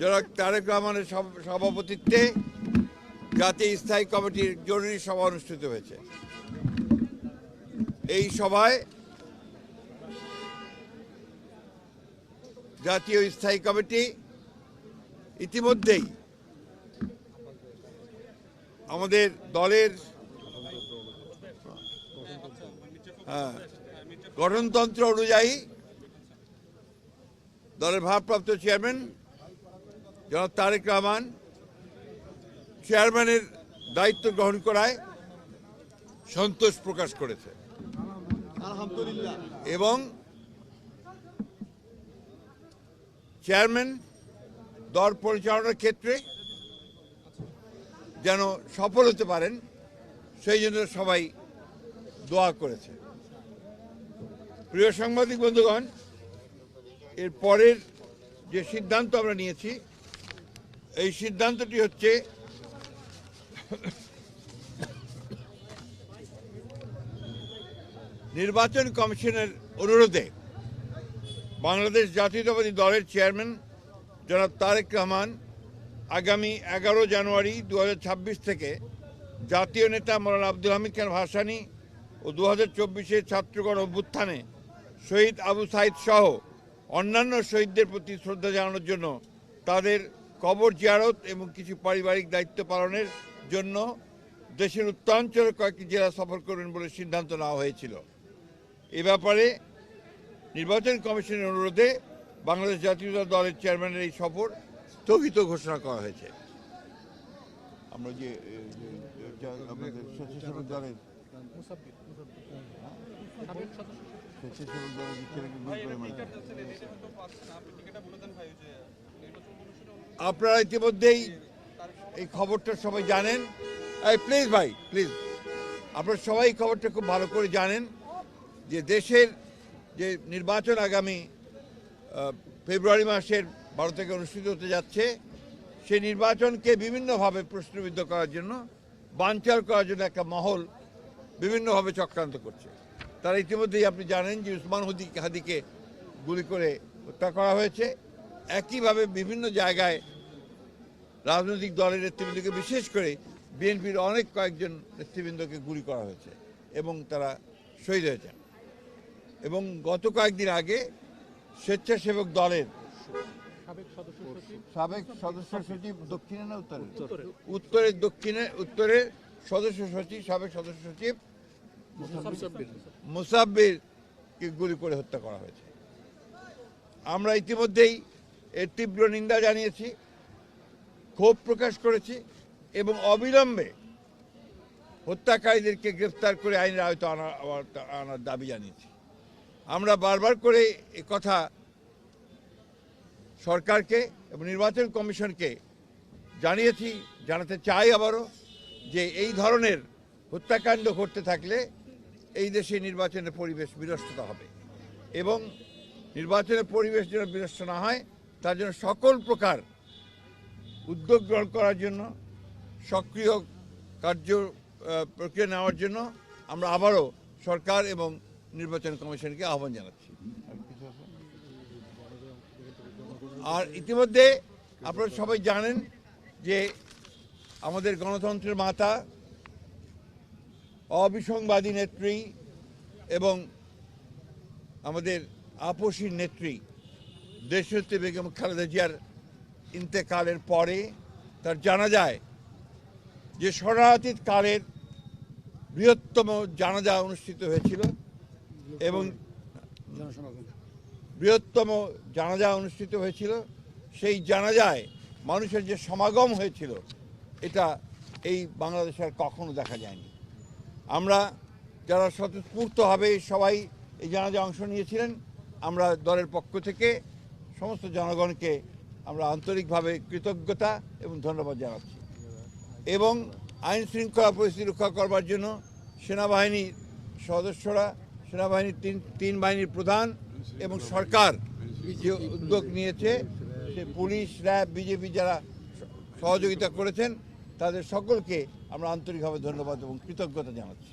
জনাব তারেক রহমানের সভাপতিত্বে জাতীয় স্থায়ী কমিটির জরুরি সভা অনুষ্ঠিত হয়েছে। এই সভায় জাতীয় স্থায়ী কমিটি ইতিমধ্যেই আমাদের দলের গঠনতন্ত্র অনুযায়ী দলের ভারপ্রাপ্ত চেয়ারম্যান জনাব তারেক রহমান চেয়ারম্যানের দায়িত্ব গ্রহণ করায় সন্তোষ প্রকাশ করেছে এবং চেয়ারম্যান দল পরিচালনার ক্ষেত্রে যেন সফল হতে পারেন সেই জন্য সবাই দোয়া করেছে। প্রিয় সাংবাদিক বন্ধুগণ, এর পরের যে সিদ্ধান্ত আমরা নিয়েছি, এই সিদ্ধান্তটি হচ্ছে নির্বাচন কমিশনের অনুরোধে বাংলাদেশ জাতীয়তাবাদী দলের চেয়ারম্যান জনাব তারেক রহমান আগামী 11 জানুয়ারি 2026 থেকে জাতীয় নেতা মৌলানা আব্দুল হামিদ খান ভাসানী ও 2024-এর ছাত্রগণ অভ্যুত্থানে শহীদ আবু সাইদ সহ অন্যান্য শহীদদের প্রতি শ্রদ্ধা জানানোর জন্য তাদের কবর জিয়ারত এবং কিছু পারিবারিক দায়িত্ব পালনের জন্য দেশের উত্তরাঞ্চলের কয়েকটি জেলা সফর করবেন বলে সিদ্ধান্ত নেওয়া হয়েছিল। এ ব্যাপারে নির্বাচন কমিশনের অনুরোধে বাংলাদেশ জাতীয়তাবাদী দলের চেয়ারম্যানের এই সফর স্থগিত ঘোষণা করা হয়েছে। আমরা যে আমাদের স্বেচ্ছাসেবক দলের আপনারা ইতিমধ্যেই এই খবরটা সবাই জানেন। প্লিজ ভাই প্লিজ, আপনারা সবাই খবরটা খুব ভালো করে জানেন যে দেশের যে নির্বাচন আগামী ফেব্রুয়ারি মাসের 12 থেকে অনুষ্ঠিত হতে যাচ্ছে, সেই নির্বাচনকে বিভিন্নভাবে প্রশ্নবিদ্ধ করার জন্য, বানচাল করার জন্য একটা মহল বিভিন্নভাবে চক্রান্ত করছে। তারা ইতিমধ্যেই আপনি জানেন যে উসমান হাদিকে গুলি করে হত্যা করা হয়েছে। একইভাবে বিভিন্ন জায়গায় রাজনৈতিক দলের নেতৃবৃন্দকে, বিশেষ করে বিএনপির কয়েকজন নেতৃবৃন্দকে গুলি করা হয়েছে এবং তারা শহীদ হয়েছেন। এবং গত কয়েকদিন আগে স্বেচ্ছাসেবক দলের সাবেক সদস্য সচিব দক্ষিণে না উত্তরের সদস্য সচিব, সাবেক সদস্য সচিব মুসাব্বিরকে গুলি করে হত্যা করা হয়েছে। আমরা ইতিমধ্যেই এর তীব্র নিন্দা জানিয়েছি, ক্ষোভ প্রকাশ করেছি এবং অবিলম্বে হত্যাকারীদেরকে গ্রেফতার করে আইনের আওতায় আনার দাবি জানিয়েছি। আমরা বারবার করে এ কথা সরকারকে এবং নির্বাচন কমিশনকে জানিয়েছি, জানাতে চাই আবারও, যে এই ধরনের হত্যাকাণ্ড ঘটতে থাকলে এই দেশে নির্বাচনের পরিবেশ বিনষ্টতা হবে এবং নির্বাচনের পরিবেশ যেন বিনষ্ট না হয় তার জন্য সকল প্রকার উদ্যোগ গ্রহণ করার জন্য, সক্রিয় প্রক্রিয়া নেওয়ার জন্য আমরা আবারও সরকার এবং নির্বাচন কমিশনকে আহ্বান জানাচ্ছি। আর ইতিমধ্যে আপনারা সবাই জানেন যে আমাদের গণতন্ত্রের মাতা, অবিসংবাদী নেত্রী এবং আমাদের আপসীর নেত্রী দেশনেত্রী বেগম খালেদা জিয়ার ইন্তেকালের পরে তার জানাজায় যে শরণার্থী কালের বৃহত্তম জানাজা অনুষ্ঠিত হয়েছিল এবং সেই জানাজায় মানুষের যে সমাগম হয়েছিল, এটা এই বাংলাদেশে আর কখনো দেখা যায়নি। আমরা যারা স্বতঃস্ফূর্তভাবে সবাই এই জানাজায় অংশ নিয়েছিলেন, আমরা দলের পক্ষ থেকে সমস্ত জনগণকে আমরা আন্তরিকভাবে কৃতজ্ঞতা এবং ধন্যবাদ জানাচ্ছি। এবং আইন শৃঙ্খলা পরিস্থিতি রক্ষা করবার জন্য সেনাবাহিনীর সদস্যরা, সেনাবাহিনীর তিন বাহিনীর প্রধান এবং সরকার যে উদ্যোগ নিয়েছে, সে পুলিশ, র্যাব, বিজেপি যারা সহযোগিতা করেছেন, তাদের সকলকে আমরা আন্তরিকভাবে ধন্যবাদ এবং কৃতজ্ঞতা জানাচ্ছি।